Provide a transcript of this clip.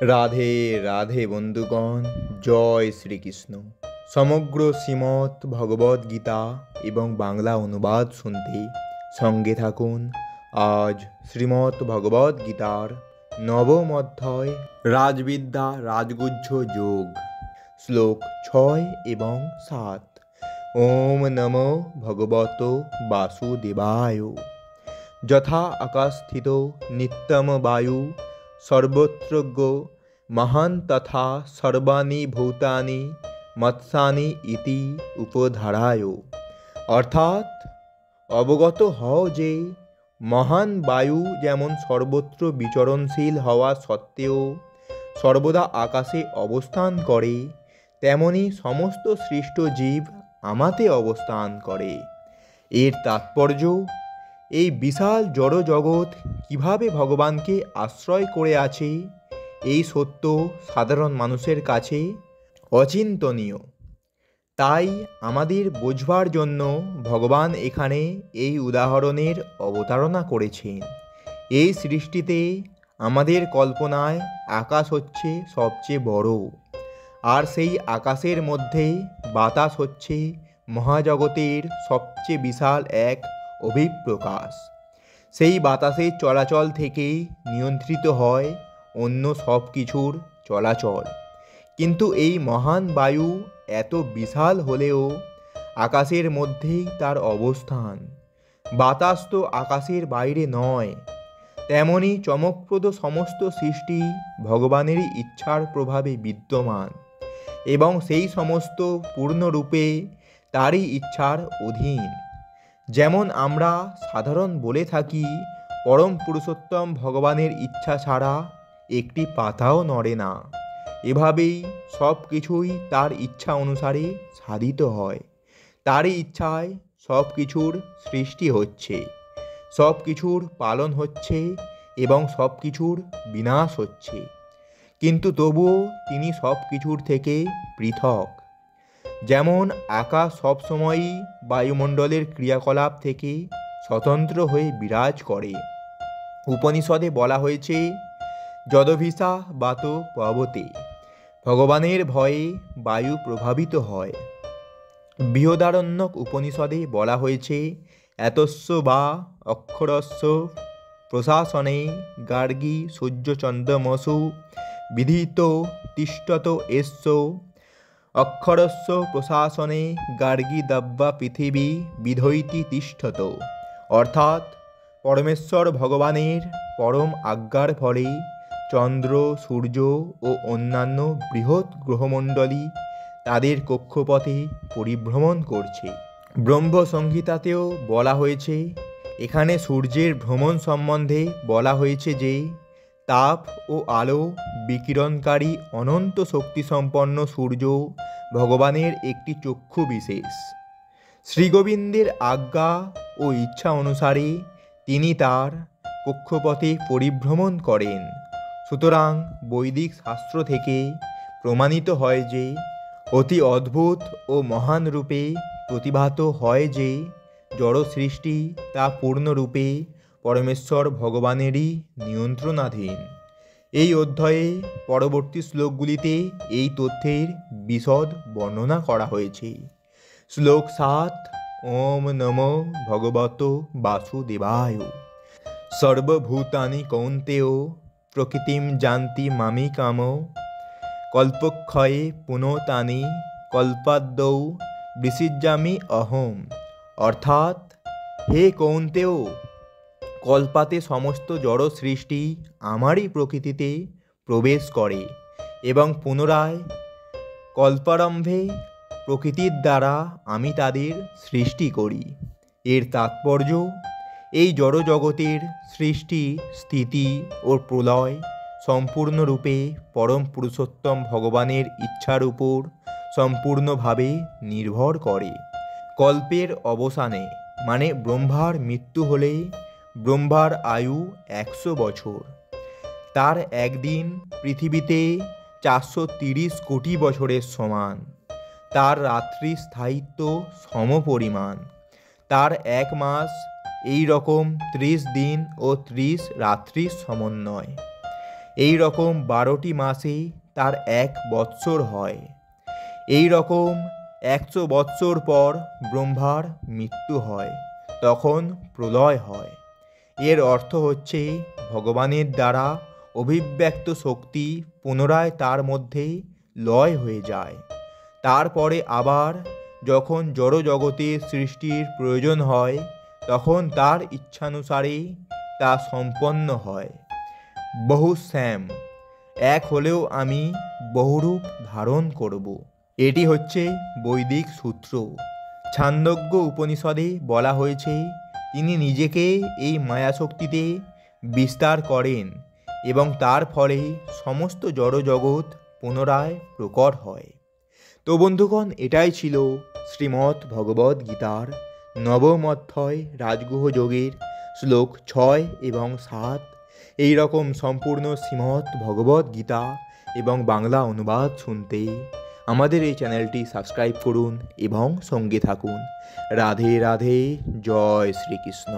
রাধে রাধে বন্ধুগণ, জয় শ্রীকৃষ্ণ। সমগ্র শ্রীমৎ ভগবদ গীতা এবং বাংলা অনুবাদ শুনতে সঙ্গে থাকুন। আজ শ্রীমৎ ভগবদ গীতার নবম অধ্যায় রাজবিদ্যা রাজগুহ্য যোগ, শ্লোক 6 এবং 7। ওম নমো ভগবত বাসুদেবায়। যথা আকাশস্থিত নিত্যম বায়ু সর্বত্রজ্ঞ মহান তথা সর্বাণি ভূতানি মৎসানি ইতি উপধারায়। অর্থাৎ অবগত হও যে মহান বায়ু যেমন সর্বত্র বিচরণশীল হওয়া সত্ত্বেও সর্বদা আকাশে অবস্থান করে, তেমনি সমস্ত সৃষ্ট জীব আমাতে অবস্থান করে। এর তাৎপর্য, এই বিশাল জড় জগৎ কিভাবে ভগবানকে আশ্রয় করে আছে এই সত্য সাধারণ মানুষের কাছে অচিন্তনীয়। তাই আমাদের বোঝবার জন্য ভগবান এখানে এই উদাহরণের অবতারণা করেছেন। এই সৃষ্টিতে আমাদের কল্পনায় আকাশ হচ্ছে সবচেয়ে বড়, আর সেই আকাশের মধ্যে বাতাস হচ্ছে মহাজগতের সবচেয়ে বিশাল এক অভিপ্রকাশ। সেই বাতাসের চলাচল থেকেই নিয়ন্ত্রিত হয় অন্য সব কিছুর চলাচল। কিন্তু এই মহান বায়ু এত বিশাল হলেও আকাশের মধ্যেই তার অবস্থান। বাতাস তো আকাশের বাইরে নয়। তেমনি চমকপ্রদ সমস্ত সৃষ্টি ভগবানেরই ইচ্ছার প্রভাবে বিদ্যমান এবং সেই সমস্ত পূর্ণরূপে তারই ইচ্ছার অধীন। যেমন আমরা সাধারণ বলে থাকি, পরম পুরুষোত্তম ভগবানের ইচ্ছা ছাড়া একটি পাতাও নড়ে না। এভাবেই সব কিছুই তার ইচ্ছা অনুসারে সাধিত হয়। তারই ইচ্ছায় সব কিছুর সৃষ্টি হচ্ছে, সব কিছুর পালন হচ্ছে এবং সব কিছুর বিনাশ হচ্ছে। কিন্তু তবুও তিনি সব কিছুর থেকে পৃথক। যেমন আকাশ সবসময়ই বায়ুমণ্ডলের ক্রিয়াকলাপ থেকে স্বতন্ত্র হয়ে বিরাজ করে। উপনিষদে বলা হয়েছে, যদভিসা বাত পবতে। ভগবানের ভয়ে বায়ু প্রভাবিত হয়। বৃহদারণ্যক উপনিষদে বলা হয়েছে, এতস্য বা অক্ষরস্য প্রশাসনে গার্গী সূর্যচন্দ্রমসু বিধিত তিষ্ঠত এস্য। অক্ষরস্য প্রশাসনে গার্গী দাব্বা পৃথিবী বিধৈতি তিষ্ঠত। অর্থাৎ পরমেশ্বর ভগবানের পরম আজ্ঞার ফলে চন্দ্র, সূর্য ও অন্যান্য বৃহৎ গ্রহমণ্ডলী তাদের কক্ষপথে পরিভ্রমণ করছে। ব্রহ্মসংহিতাতেও বলা হয়েছে, এখানে সূর্যের ভ্রমণ সম্বন্ধে বলা হয়েছে যে তাপ ও আলো বিকিরণকারী অনন্ত শক্তিসম্পন্ন সূর্য ভগবানের একটি চক্ষু বিশেষ। শ্রীগোবিন্দের আজ্ঞা ও ইচ্ছা অনুসারে তিনি তার কক্ষপথে পরিভ্রমণ করেন। সুতরাং বৈদিক শাস্ত্র থেকে প্রমাণিত হয় যে অতি অদ্ভুত ও মহান রূপে প্রতিভাত হয় যে জড় সৃষ্টি তা পূর্ণরূপে পরমেশ্বর ভগবানেরই নিয়ন্ত্রণাধীন। এই অধ্যায়ে পরবর্তী শ্লোকগুলিতে এই তথ্যের বিশদ বর্ণনা করা হয়েছে। শ্লোক 7। ওম নমো ভগবত বাসুদেবায়। সর্বভূতানি কৌন্তেয় প্রকৃতিম জানতি মামিকাম। কল্পক্ষয়ে পুনঃতানি কল্পাদ্যৌ বিসৃজামি অহম। অর্থাৎ, হে কৌন্তেয়, কল্পাতে সমস্ত জড় সৃষ্টি আমারই প্রকৃতিতে প্রবেশ করে এবং পুনরায় কল্পারম্ভে প্রকৃতির দ্বারা আমি তাদের সৃষ্টি করি। এর তাৎপর্য, এই জড় জগতের সৃষ্টি, স্থিতি ও প্রলয় সম্পূর্ণরূপে পরম পুরুষোত্তম ভগবানের ইচ্ছার উপর সম্পূর্ণভাবে নির্ভর করে। কল্পের অবসানে মানে ব্রহ্মার মৃত্যু হলে ব্রহ্মার আয়ু 100 বছর। তার একদিন পৃথিবীতে 430 কোটি বছরের সমান। তার রাত্রির স্থায়িত্ব সমপরিমাণ। তার 1 মাস এই রকম 30 দিন ও 30 রাত্রির সমন্বয়। এই রকম 12টি মাসে তার 1 বৎসর হয়। এই রকম 100 বৎসর পর ব্রহ্মার মৃত্যু হয়, তখন প্রলয় হয়। এর অর্থ হচ্ছে ভগবানের দ্বারা অভিব্যক্ত শক্তি পুনরায় তার মধ্যে লয় হয়ে যায়। তারপরে আবার যখন জড় জগতের সৃষ্টির প্রয়োজন হয়, তখন তার ইচ্ছানুসারে তা সম্পন্ন হয়। বহু শ্যাম, এক হলেও আমি বহুরূপ ধারণ করব। এটি হচ্ছে বৈদিক সূত্র। ছান্দোগ্য উপনিষদে বলা হয়েছে তিনি নিজেকে এই মায়াশক্তিতে বিস্তার করেন এবং তার ফলে সমস্ত জড়জগৎ পুনরায় প্রকট হয়। তো বন্ধুগণ, এটাই ছিল শ্রীমদ্ ভগবদ্ গীতার নবম অধ্যায় রাজগুহ যোগের শ্লোক 6 এবং 7। এই রকম সম্পূর্ণ শ্রীমদ্ ভগবদ্ গীতা এবং বাংলা অনুবাদ শুনতে আমাদের এই চ্যানেলটি সাবস্ক্রাইব করুন এবং সঙ্গে থাকুন। রাধে রাধে, জয় শ্রীকৃষ্ণ।